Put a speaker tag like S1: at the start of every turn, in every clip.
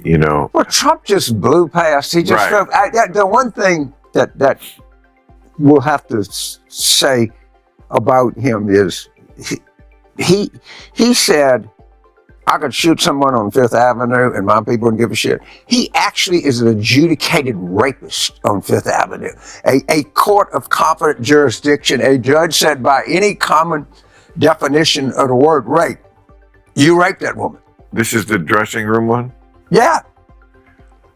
S1: you know.
S2: Well, Trump just blew past. He just the one thing that we'll have to say about him is he said, I could shoot someone on Fifth Avenue and my people wouldn't give a shit. He actually is an adjudicated rapist on Fifth Avenue. A court of competent jurisdiction, a judge said by any common definition of the word rape, you raped that woman.
S1: This is the dressing room one?
S2: Yeah.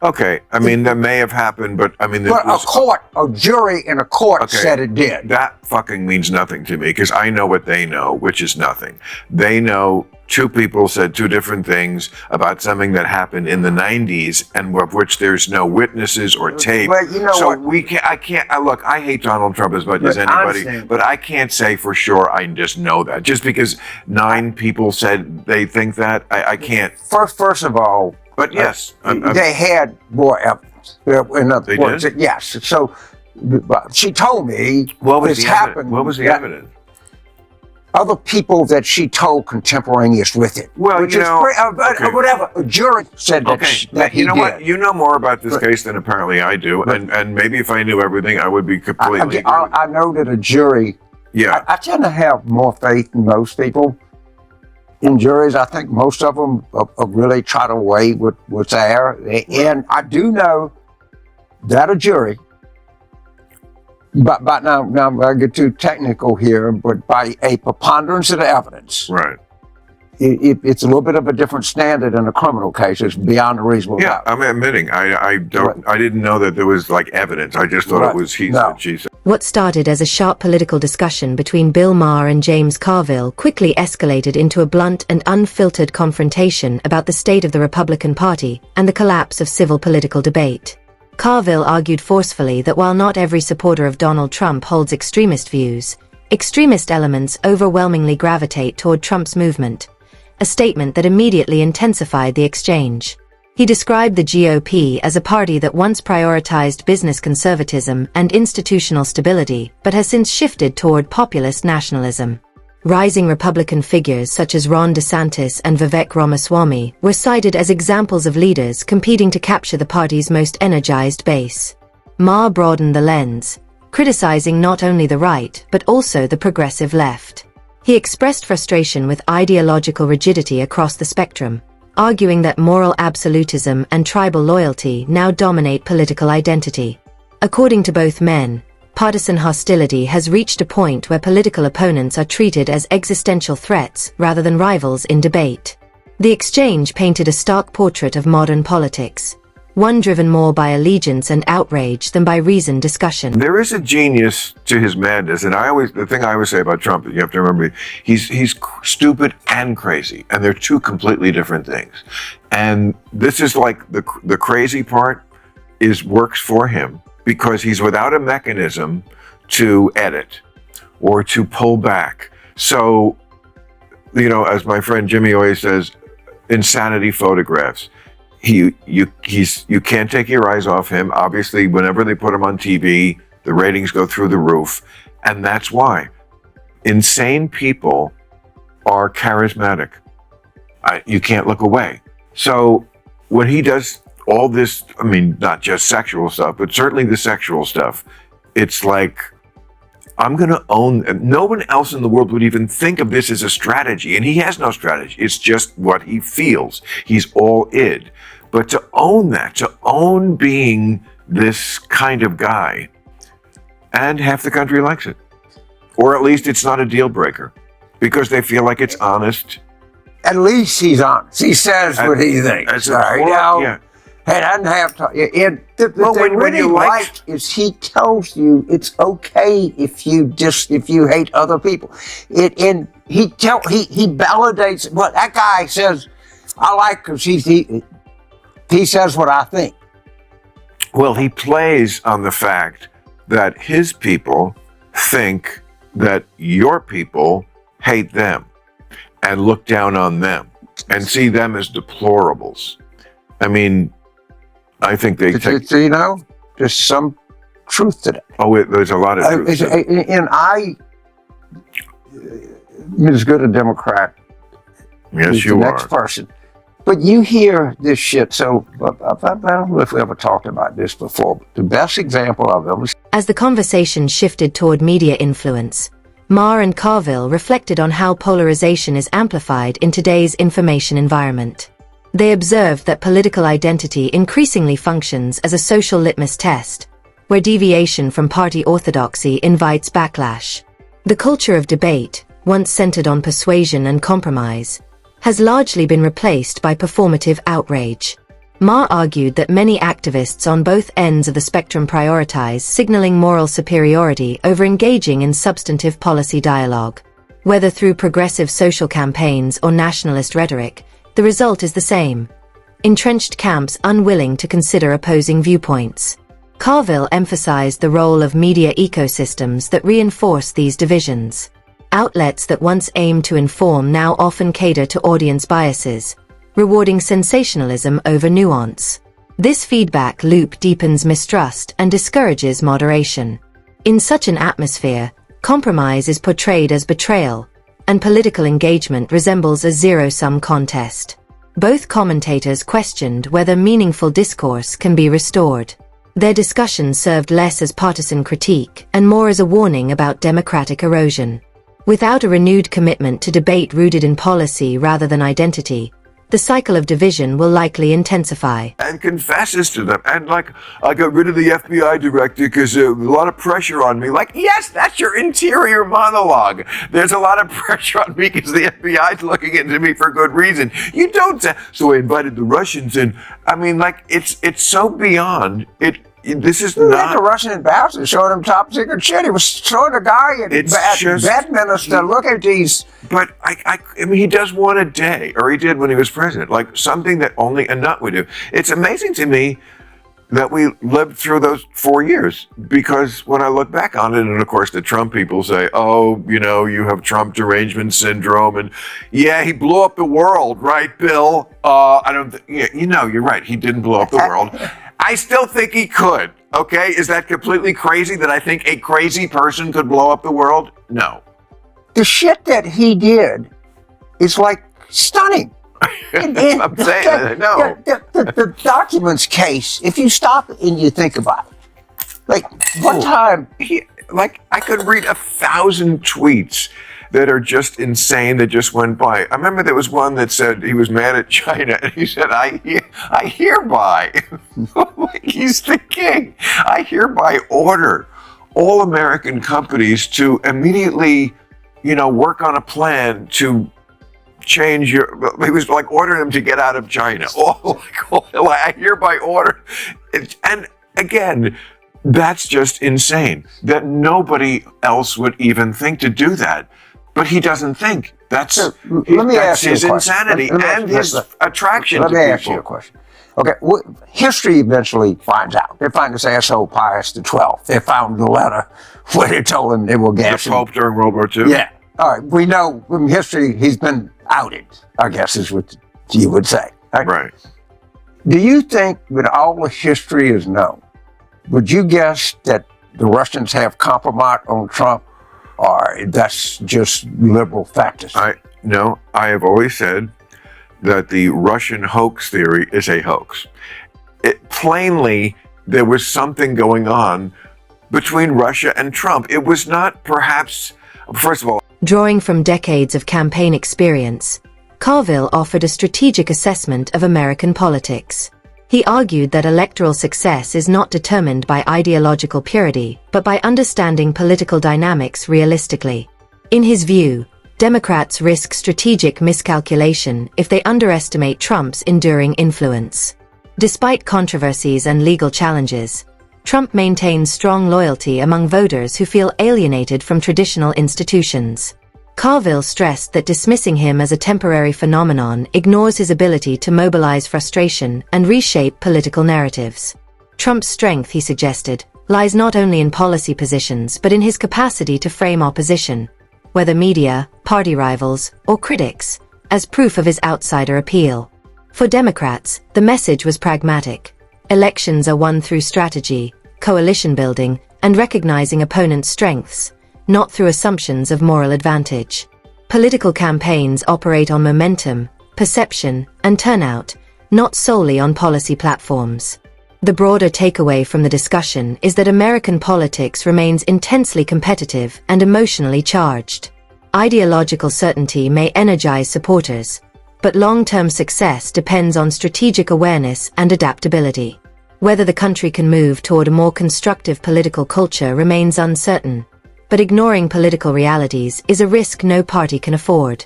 S1: Okay, I mean, that may have happened, but I mean...
S2: But a jury in a court said it did.
S1: That fucking means nothing to me, because I know what they know, which is nothing. They know two people said two different things about something that happened in the 90s, and of which there's no witnesses or tape.
S2: But you know
S1: so
S2: what?
S1: Look, I hate Donald Trump as much as anybody, but I can't say for sure I just know that. Just because 9 people said they think that, I can't.
S2: First of all,
S1: but yes,
S2: they had more evidence. In other words,
S1: did?
S2: Yes. So she told me
S1: what was
S2: this
S1: the
S2: happened.
S1: What was the evidence?
S2: Other people that she told contemporaneous with it.
S1: Well,
S2: which
S1: you
S2: is
S1: know,
S2: whatever. A jury said that he
S1: you know
S2: did.
S1: what? You know more about this case than apparently I do, and maybe if I knew everything, I would be completely.
S2: I know that a jury.
S1: Yeah.
S2: I tend to have more faith than most people in juries. I think most of them really try to weigh what's there, and I do know that a jury. But now I get too technical here, but by a preponderance of the evidence,
S1: right?
S2: It's a little bit of a different standard in a criminal case. It's beyond a reasonable doubt.
S1: I'm admitting I didn't know that there was like evidence. I just thought it was he said, she said.
S3: What started as a sharp political discussion between Bill Maher and James Carville quickly escalated into a blunt and unfiltered confrontation about the state of the Republican Party and the collapse of civil political debate. Carville argued forcefully that while not every supporter of Donald Trump holds extremist views, extremist elements overwhelmingly gravitate toward Trump's movement, a statement that immediately intensified the exchange. He described the GOP as a party that once prioritized business conservatism and institutional stability, but has since shifted toward populist nationalism. Rising Republican figures such as Ron DeSantis and Vivek Ramaswamy were cited as examples of leaders competing to capture the party's most energized base. Maher broadened the lens, criticizing not only the right but also the progressive left. He expressed frustration with ideological rigidity across the spectrum, arguing that moral absolutism and tribal loyalty now dominate political identity. According to both men, partisan hostility has reached a point where political opponents are treated as existential threats rather than rivals in debate. The exchange painted a stark portrait of modern politics, one driven more by allegiance and outrage than by reasoned discussion.
S1: There is a genius to his madness, and the thing I always say about Trump, you have to remember, he's stupid and crazy, and they're two completely different things. And this is like the crazy part works for him, because he's without a mechanism to edit or to pull back. So, you know, as my friend Jimmy always says, insanity photographs. You can't take your eyes off him. Obviously, whenever they put him on TV, the ratings go through the roof. And that's why insane people are charismatic. You can't look away. So when he does all this, I mean, not just sexual stuff, but certainly the sexual stuff, it's like, I'm going to own, no one else in the world would even think of this as a strategy. And he has no strategy. It's just what he feels. He's all id. But to own that, to own being this kind of guy, and half the country likes it. Or at least it's not a deal breaker, because they feel like it's honest.
S2: At least he's honest. He says what he thinks.
S1: Yeah.
S2: He doesn't have to. And the thing really like is he tells you it's okay if you hate other people. And he validates what that guy says. I like because he says what I think.
S1: Well, he plays on the fact that his people think that your people hate them and look down on them and see them as deplorables. I mean, I think they take...
S2: You know, there's some truth to that.
S1: Oh, there's a lot of truth.
S2: And I'm as good a Democrat
S1: as
S2: as
S1: you
S2: the
S1: are.
S2: next person. But you hear this shit, so I don't know if we ever talked about this before, but the best example of it was...
S3: As the conversation shifted toward media influence, Maher and Carville reflected on how polarization is amplified in today's information environment. They observed that political identity increasingly functions as a social litmus test, where deviation from party orthodoxy invites backlash. The culture of debate, once centered on persuasion and compromise, has largely been replaced by performative outrage. Maher argued that many activists on both ends of the spectrum prioritize signaling moral superiority over engaging in substantive policy dialogue. Whether through progressive social campaigns or nationalist rhetoric, the result is the same: entrenched camps unwilling to consider opposing viewpoints. Carville emphasized the role of media ecosystems that reinforce these divisions. Outlets that once aimed to inform now often cater to audience biases, rewarding sensationalism over nuance. This feedback loop deepens mistrust and discourages moderation. In such an atmosphere, compromise is portrayed as betrayal, and political engagement resembles a zero-sum contest. Both commentators questioned whether meaningful discourse can be restored. Their discussion served less as partisan critique and more as a warning about democratic erosion. Without a renewed commitment to debate rooted in policy rather than identity, the cycle of division will likely intensify.
S1: And confesses to them. And like, I got rid of the FBI director because there was a lot of pressure on me. Like, yes, that's your interior monologue. There's a lot of pressure on me because the FBI is looking into me for good reason. You don't say. So I invited the Russians in. I mean, like, it's so beyond it. This is not
S2: the Russian ambassador showing him top secret shit. He was showing a guy at Bedminster, look at these.
S1: But I mean, he does one a day, or he did when he was president. Like something that only a nut would do. It's amazing to me that we lived through those 4 years, because when I look back on it, and of course the Trump people say, oh, you know, you have Trump derangement syndrome, and yeah, he blew up the world, right, Bill? I don't, you're right. He didn't blow up the world. I still think he could, okay? Is that completely crazy that I think a crazy person could blow up the world? No.
S2: The shit that he did is like stunning.
S1: I'm saying, no.
S2: The documents case, if you stop and you think about it, like one time,
S1: I could read 1,000 tweets that are just insane that just went by. I remember there was one that said he was mad at China, and he said, I hereby, like he's the king, I hereby order all American companies to immediately, work on a plan to change he was like ordering them to get out of China. I hereby order. And again, that's just insane that nobody else would even think to do that. But he doesn't think. That's his insanity and his attraction to people.
S2: Let me ask you a question. Okay, history eventually finds out. They find this asshole Pius XII. They found the letter where they told him they were gassing.
S1: The Pope during World War II?
S2: Yeah. All right, we know from history he's been outed, I guess is what you would say.
S1: Right.
S2: Do you think, with all the history is known, would you guess that the Russians have compromised on Trump? Or that's just liberal factors?
S1: No, I have always said that the Russian hoax theory is a hoax. Plainly, there was something going on between Russia and Trump. It was not perhaps, first of all...
S3: Drawing from decades of campaign experience, Carville offered a strategic assessment of American politics. He argued that electoral success is not determined by ideological purity, but by understanding political dynamics realistically. In his view, Democrats risk strategic miscalculation if they underestimate Trump's enduring influence. Despite controversies and legal challenges, Trump maintains strong loyalty among voters who feel alienated from traditional institutions. Carville stressed that dismissing him as a temporary phenomenon ignores his ability to mobilize frustration and reshape political narratives. Trump's strength, he suggested, lies not only in policy positions but in his capacity to frame opposition, whether media, party rivals, or critics, as proof of his outsider appeal. For Democrats, the message was pragmatic. Elections are won through strategy, coalition building, and recognizing opponents' strengths, not through assumptions of moral advantage. Political campaigns operate on momentum, perception, and turnout, not solely on policy platforms. The broader takeaway from the discussion is that American politics remains intensely competitive and emotionally charged. Ideological certainty may energize supporters, but long-term success depends on strategic awareness and adaptability. Whether the country can move toward a more constructive political culture remains uncertain, but ignoring political realities is a risk no party can afford.